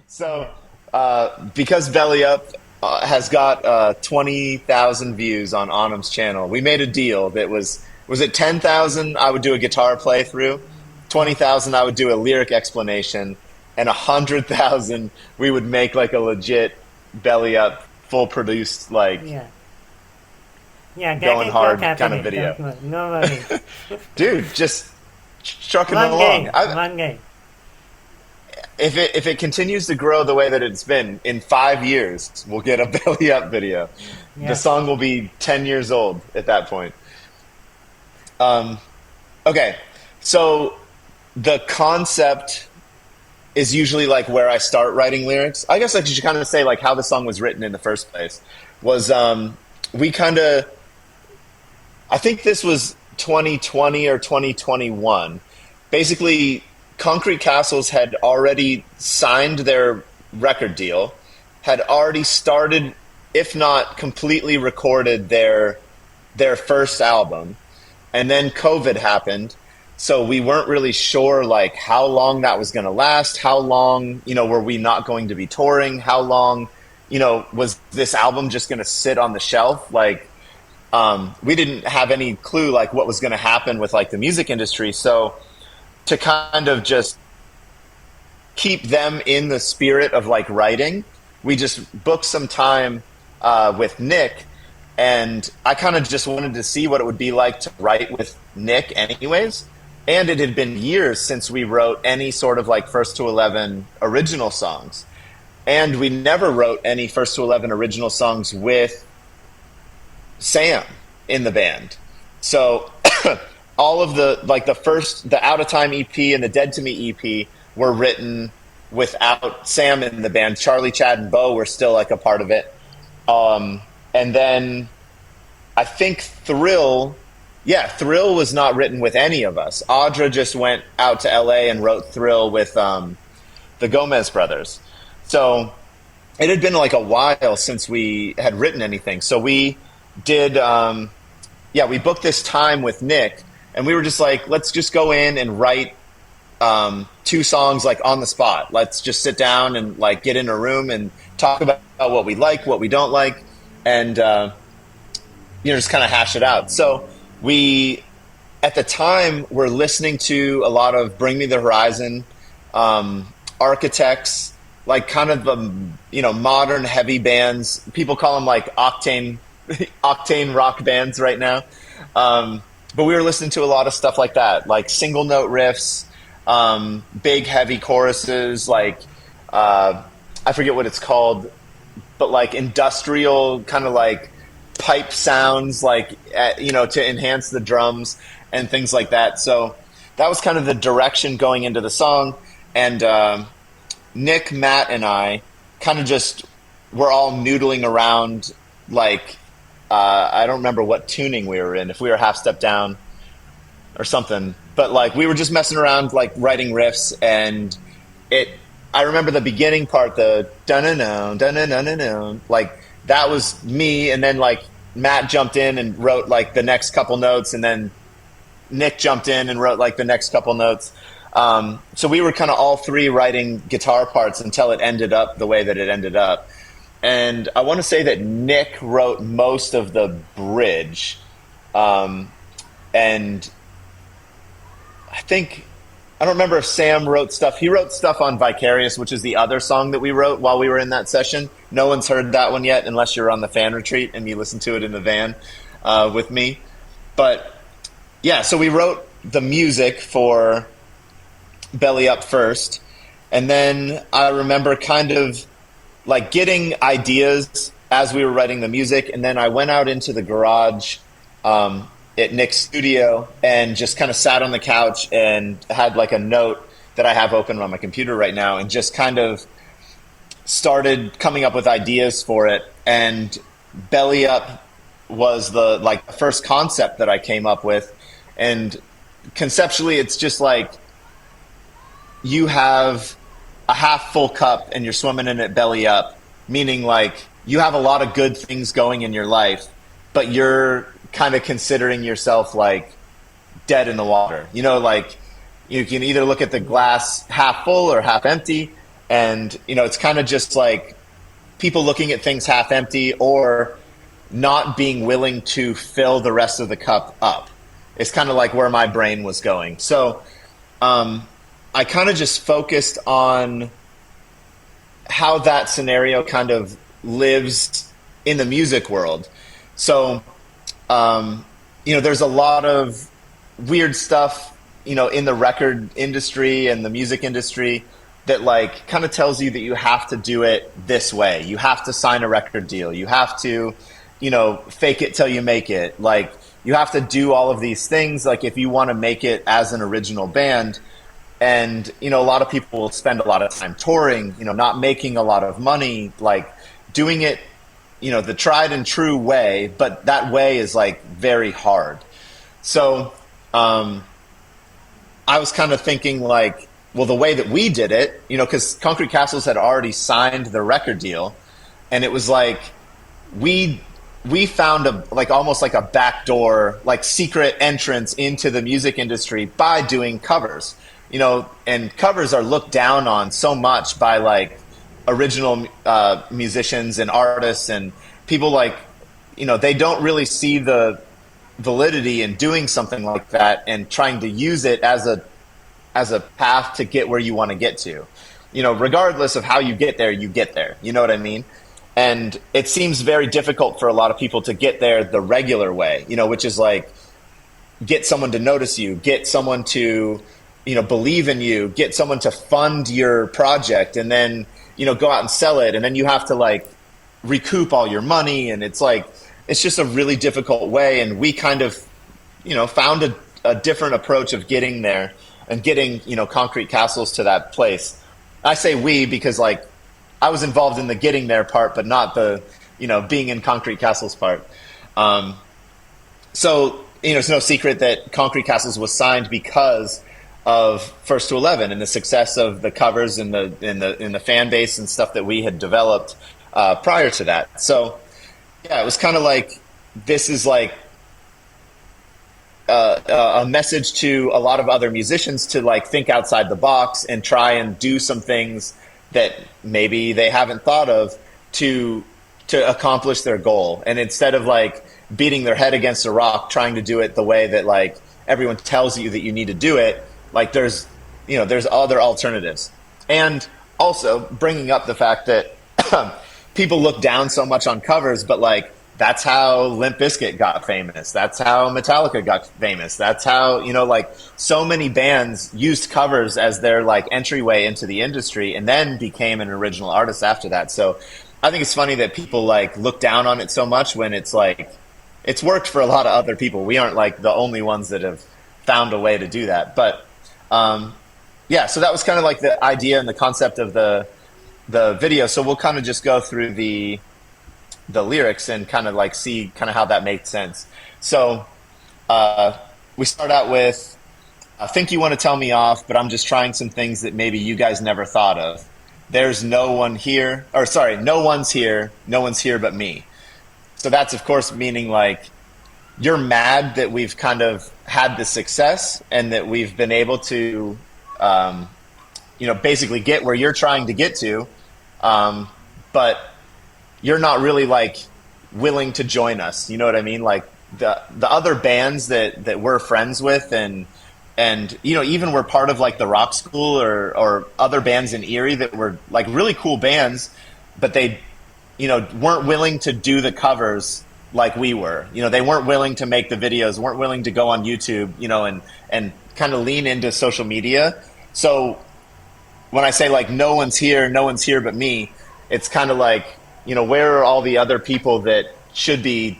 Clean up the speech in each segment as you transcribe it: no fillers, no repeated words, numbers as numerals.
So, Yeah. because Belly Up has got 20,000 views on Autumn's channel, we made a deal that was it 10,000? I would do a guitar playthrough, Yeah. 20,000 I would do a lyric explanation, and 100,000 we would make like a legit Belly Up full produced like Yeah. Yeah, that going is not hard kind of happening. video. Don't worry. No worries. Dude, just trucking One along. day. One day. If it continues to grow the way that it's been, in 5 years, we'll get a belly up video. The Yes. song will be 10 years old at that point. Okay, so the concept is usually like where I start writing lyrics. I guess I should kind of say like how the song was written in the first place. Was we kind of I think this was 2020 or 2021. Basically, Concrete Castles had already signed their record deal, had already started, if not completely recorded their first album, and then COVID happened. So we weren't really sure like how long that was going to last, how long, were we not going to be touring, how long, was this album just going to sit on the shelf like we didn't have any clue like what was going to happen with like the music industry. So to kind of just keep them in the spirit of like writing, we just booked some time with Nick, and I kind of just wanted to see what it would be like to write with Nick, anyways. And it had been years since we wrote any sort of like First to 11 original songs, and we never wrote any First to 11 original songs with Sam in the band. So all of the Out of Time EP and the Dead to Me EP were written without Sam in the band. Charlie, Chad, and Bo were still like a part of it. And then I think Thrill was not written with any of us. Audra just went out to LA and wrote Thrill with the Gomez brothers. So it had been like a while since we had written anything. So we did, we booked this time with Nick, and we were just like, let's just go in and write two songs like on the spot. Let's just sit down and like get in a room and talk about what we like, what we don't like, and just kind of hash it out. So we, at the time, were listening to a lot of Bring Me the Horizon, Architects, like kind of modern heavy bands. People call them like octane rock bands right now. But we were listening to a lot of stuff like that, like single note riffs, big heavy choruses, like I forget what it's called, but like industrial kind of like pipe sounds, like to enhance the drums and things like that. So that was kind of the direction going into the song. And Nick, Matt, and I kind of just were all noodling around, like I don't remember what tuning we were in, if we were half step down or something, but like we were just messing around, like writing riffs. And I remember the beginning part, the dun-dun-dun, dun-dun-dun-dun-dun, like that was me. And then like Matt jumped in and wrote like the next couple notes, and then Nick jumped in and wrote like the next couple notes. So we were kind of all three writing guitar parts until it ended up the way that it ended up. And I want to say that Nick wrote most of the bridge. And I don't remember if Sam wrote stuff. He wrote stuff on Vicarious, which is the other song that we wrote while we were in that session. No one's heard that one yet, unless you're on the fan retreat and you listen to it in the van with me. But yeah, so we wrote the music for Belly Up first. And then I remember kind of like getting ideas as we were writing the music. And then I went out into the garage at Nick's studio and just kind of sat on the couch and had like a note that I have open on my computer right now, and just kind of started coming up with ideas for it. And Belly Up was the like first concept that I came up with. And conceptually, it's just like you have a half full cup and you're swimming in it belly up, meaning like you have a lot of good things going in your life, but you're kind of considering yourself like dead in the water. Like you can either look at the glass half full or half empty. And, it's kind of just like people looking at things half empty or not being willing to fill the rest of the cup up. It's kind of like where my brain was going. So I kind of just focused on how that scenario kind of lives in the music world. So, there's a lot of weird stuff, in the record industry and the music industry that like kind of tells you that you have to do it this way. You have to sign a record deal. You have to, fake it till you make it. Like you have to do all of these things. Like if you want to make it as an original band, and a lot of people will spend a lot of time touring, not making a lot of money, like doing it, the tried and true way, but that way is like very hard. So I was kind of thinking like, well, the way that we did it, because Concrete Castles had already signed the record deal, and it was like we we found a like almost like a backdoor, like secret entrance into the music industry by doing covers. And covers are looked down on so much by like original musicians and artists and people like, they don't really see the validity in doing something like that and trying to use it as a path to get where you want to get to. Regardless of how you get there, you get there. You know what I mean? And it seems very difficult for a lot of people to get there the regular way, which is like get someone to notice you, get someone to, believe in you, get someone to fund your project, and then, go out and sell it. And then you have to like recoup all your money. And it's like, it's just a really difficult way. And we kind of, found a different approach of getting there and getting, Concrete Castles to that place. I say we because like I was involved in the getting there part, but not the, being in Concrete Castles part. So, it's no secret that Concrete Castles was signed because of First to 11 and the success of the covers and the fan base and stuff that we had developed prior to that. So, yeah, it was kind of like this is like a message to a lot of other musicians to like think outside the box and try and do some things that maybe they haven't thought of to accomplish their goal. And instead of like beating their head against a rock trying to do it the way that like everyone tells you that you need to do it, like there's other alternatives. And also bringing up the fact that people look down so much on covers, but like that's how Limp Bizkit got famous. That's how Metallica got famous. That's how, like so many bands used covers as their like entryway into the industry and then became an original artist after that. So I think it's funny that people like look down on it so much when it's like, it's worked for a lot of other people. We aren't like the only ones that have found a way to do that. But yeah, so that was kind of like the idea and the concept of the video. So we'll kind of just go through the lyrics and kind of like see kind of how that made sense. So we start out with, I think you want to tell me off, but I'm just trying some things that maybe you guys never thought of. There's no one here, or sorry, no one's here. No one's here but me. So that's of course meaning like you're mad that we've kind of had the success and that we've been able to, basically get where you're trying to get to. But you're not really like willing to join us. You know what I mean? Like the other bands that we're friends with and even we're part of like the Rock School or other bands in Erie that were like really cool bands, but they, weren't willing to do the covers like we were. They weren't willing to make the videos, weren't willing to go on YouTube, and kind of lean into social media. So when I say like no one's here but me, it's kind of like, where are all the other people that should be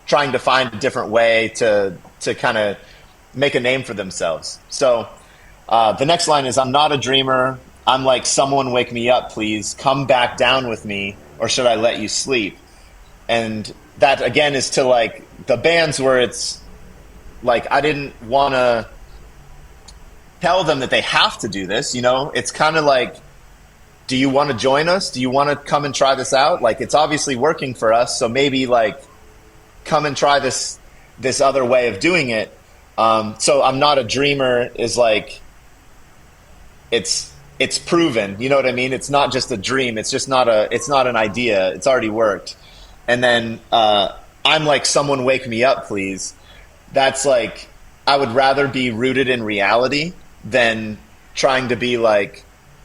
trying to find a different way to kind of make a name for themselves? So the next line is, I'm not a dreamer. I'm like, someone wake me up, please. Come back down with me, or should I let you sleep? And that, again, is to like the bands where it's like I didn't want to tell them that they have to do this. It's kind of like, do you want to join us? Do you want to come and try this out? Like, it's obviously working for us, so maybe like come and try this other way of doing it. So I'm not a dreamer is like, it's it's proven. You know what I mean? It's not just a dream. It's not an idea. It's already worked. And then I'm like, someone wake me up, please. That's like, I would rather be rooted in reality than trying to be like,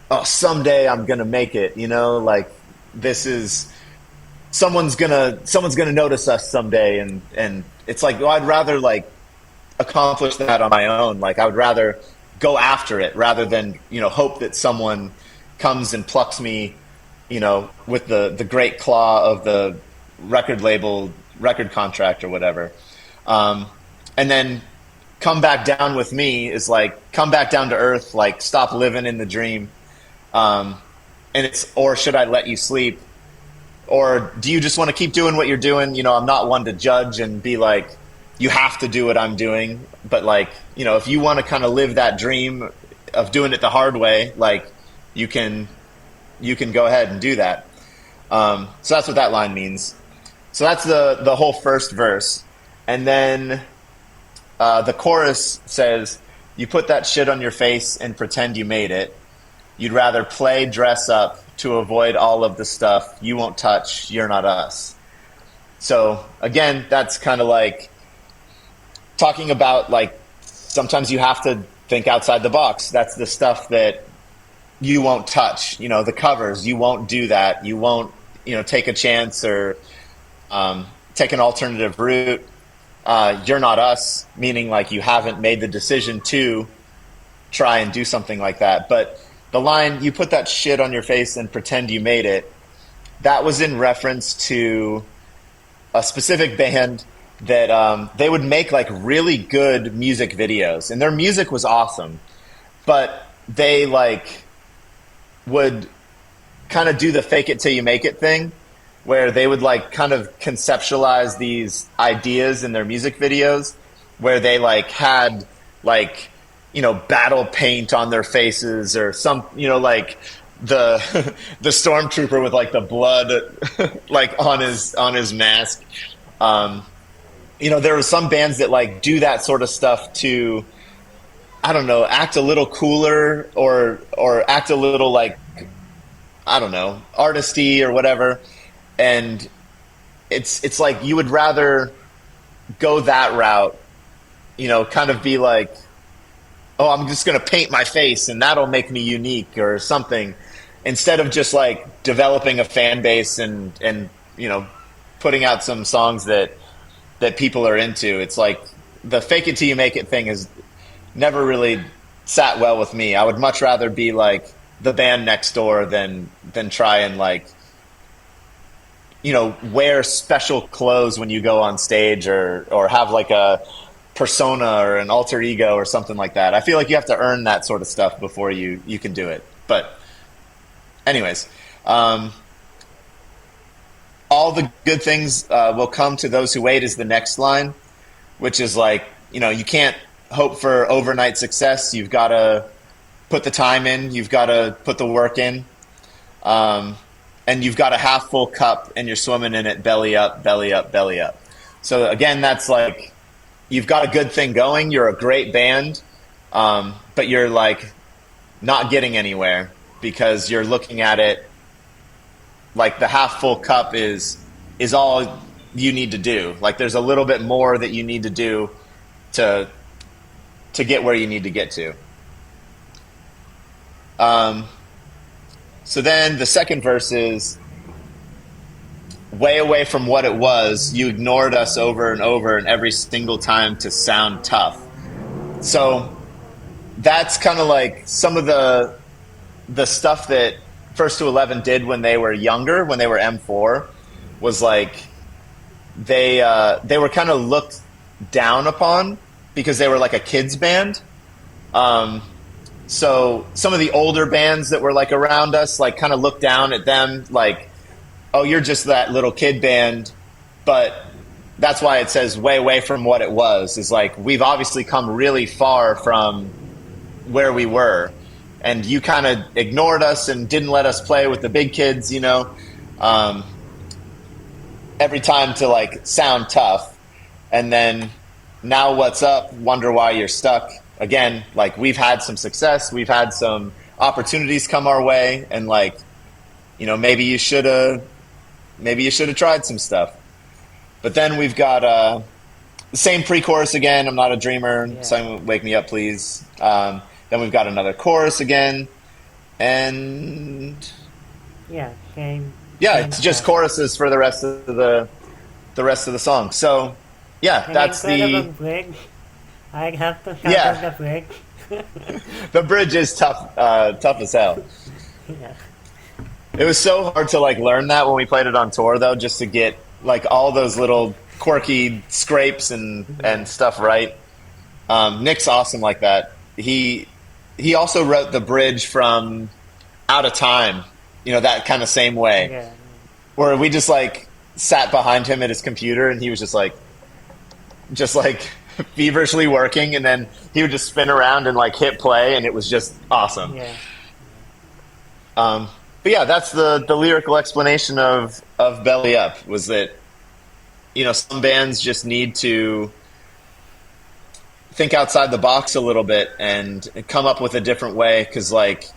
oh, someday I'm gonna make it. You know, like this is someone's gonna notice us someday, and it's like, well, I'd rather like accomplish that on my own. Like I would rather go after it rather than hope that someone comes and plucks me, with the great claw of the record label, record contract or whatever. And then come back down with me is like come back down to earth, like stop living in the dream. And it's, or should I let you sleep? Or do you just want to keep doing what you're doing? I'm not one to judge and be like, you have to do what I'm doing. But like, if you want to kind of live that dream of doing it the hard way, like you can, you can go ahead and do that. So that's what that line means. So that's the whole first verse. And then the chorus says, you put that shit on your face and pretend you made it. You'd rather play dress up to avoid all of the stuff you won't touch, you're not us. So again, that's kind of like talking about like sometimes you have to think outside the box. That's the stuff that you won't touch, the covers, you won't do that. You won't, take a chance or take an alternative route. You're not us, meaning like you haven't made the decision to try and do something like that. But the line, you put that shit on your face and pretend you made it, that was in reference to a specific band that they would make like really good music videos. And their music was awesome. But they like would kind of do the fake it till you make it thing, where they would like kind of conceptualize these ideas in their music videos where they like had like battle paint on their faces or some like the the stormtrooper with like the blood like on his mask. There are some bands that like do that sort of stuff to, I don't know, act a little cooler or act a little like, I don't know, artisty or whatever. And it's like you would rather go that route, kind of be like, oh, I'm just going to paint my face and that'll make me unique or something, instead of just like developing a fan base and putting out some songs that people are into. It's like the fake it till you make it thing has never really sat well with me. I would much rather be like the band next door than try and like wear special clothes when you go on stage or have like a persona or an alter ego or something like that. I feel like you have to earn that sort of stuff before you can do it. But anyways, all the good things will come to those who wait is the next line, which is like, you can't hope for overnight success. You've got to put the time in. You've got to put the work in. And you've got a half full cup and you're swimming in it belly up, belly up, belly up. So again, that's like, you've got a good thing going. You're a great band, but you're like not getting anywhere because you're looking at it like the half full cup is all you need to do. Like there's a little bit more that you need to do to get where you need to get to. So then the second verse is, way away from what it was, you ignored us over and over and every single time to sound tough. So that's kind of like some of the stuff that First to 11 did when they were younger, when they were M4, was like they were kind of looked down upon because they were like a kids band. So some of the older bands that were like around us, like kind of looked down at them like, oh, you're just that little kid band. But that's why it says way away from what it was, is like, we've obviously come really far from where we were. And you kind of ignored us and didn't let us play with the big kids, every time to like sound tough. And then now what's up? Wonder why you're stuck. Again, like we've had some success. We've had some opportunities come our way, and like, maybe you should have tried some stuff. But then we've got the same pre-chorus again. I'm not a dreamer. Yeah. Simon, wake me up, please. Then we've got another chorus again, and Yeah. Same. yeah, Same it's just stuff. choruses for the rest of the song. So yeah, An that's incredible the bridge. I have to shout out the yeah. bridge. The bridge is tough, tough as hell. Yeah. It was so hard to like learn that when we played it on tour, though, just to get like all those little quirky scrapes Yeah. and stuff right. Nick's awesome like that. He also wrote the bridge from Out of Time, that kind of same way, Yeah. where we just like sat behind him at his computer and he was just like feverishly working, and then he would just spin around and like hit play, and it was just awesome. Yeah. But yeah, that's the lyrical explanation of Belly Up, was that some bands just need to think outside the box a little bit and come up with a different way, because like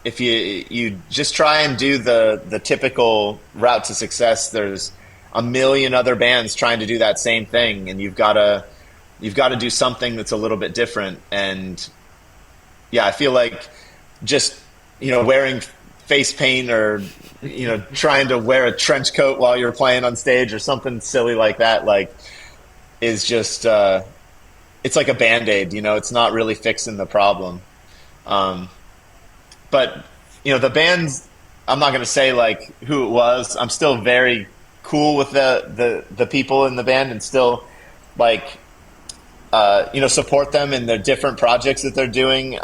if you just try and do the typical route to success, there's a million other bands trying to do that same thing, and you've got to do something that's a little bit different. And yeah, I feel like just wearing face paint, or trying to wear a trench coat while you're playing on stage or something silly like that, like is just it's like a band-aid. It's not really fixing the problem. But the bands, I'm not going to say like who it was. I'm still very cool with the people in the band, and still like support them in their different projects that they're doing.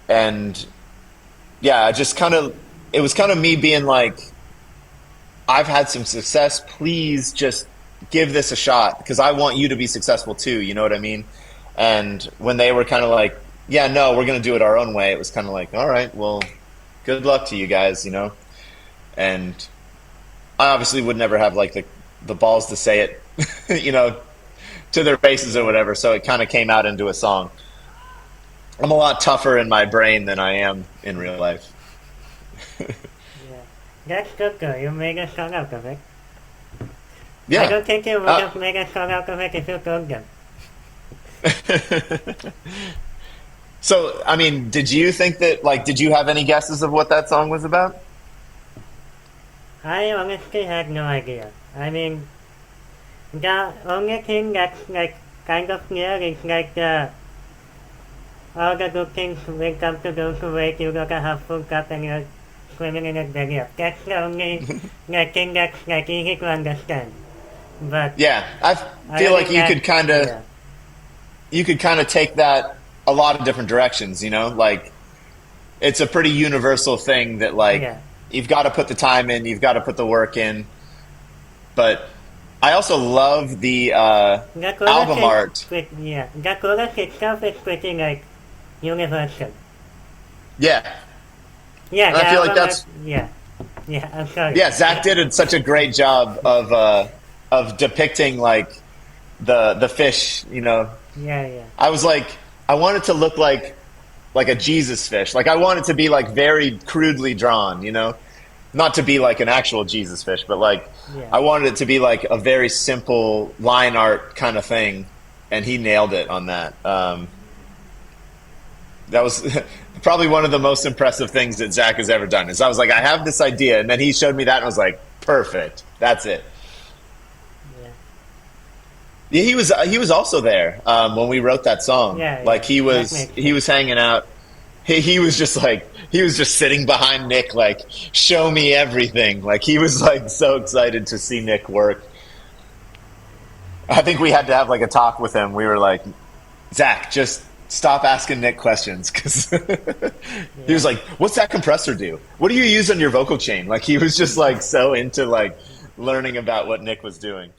And yeah, it was kind of me being like, I've had some success. Please just give this a shot, because I want you to be successful too. You know what I mean? And when they were kind of like, yeah, no, we're going to do it our own way, it was kind of like, all right, well, good luck to you guys. And I obviously would never have like the balls to say it, to their faces or whatever. So it kind of came out into a song. I'm a lot tougher in my brain than I am in real life. Yeah. That's good though. You made a song out of it. I Yeah. don't think you would Uh, have made a song out of it if you told them. so, I mean, did you think that, like, did you have any guesses of what that song was about? I honestly had no idea. I mean, the only thing that's like kind of clear is like all the good things will come to those who wait. You gotta have full cup and you're swimming in a belly up. That's the only like thing that's like easy to understand. But Yeah, I feel other like than that, yeah, you could kind of take that a lot of different directions. Like it's a pretty universal thing that like yeah. you've got to put the time in, you've got to put the work in. But I also love the The chorus album is art. pretty, yeah. The chorus itself is pretty like universal. Yeah, Yeah, and the I feel like album art, that's yeah. Yeah, I'm sorry. yeah. Zach did such a great job of depicting like the fish. Yeah, yeah. I was like, I want it to look like a Jesus fish. Like I want it to be like very crudely drawn. Not to be like an actual Jesus fish, but like Yeah. I wanted it to be like a very simple line art kind of thing, and he nailed it on that. That was probably one of the most impressive things that Zach has ever done. Is I was like, I have this idea, and then he showed me that, and I was like, perfect, that's it. Yeah. Yeah, he was also there when we wrote that song. Yeah, Like yeah. he That was makes he sense. was hanging out. He was just sitting behind Nick, like, show me everything. Like he was like so excited to see Nick work. I think we had to have like a talk with him. We were like, Zach, just stop asking Nick questions, because he Yeah. was like, "What's that compressor do? What do you use on your vocal chain?" Like he was just like so into like learning about what Nick was doing.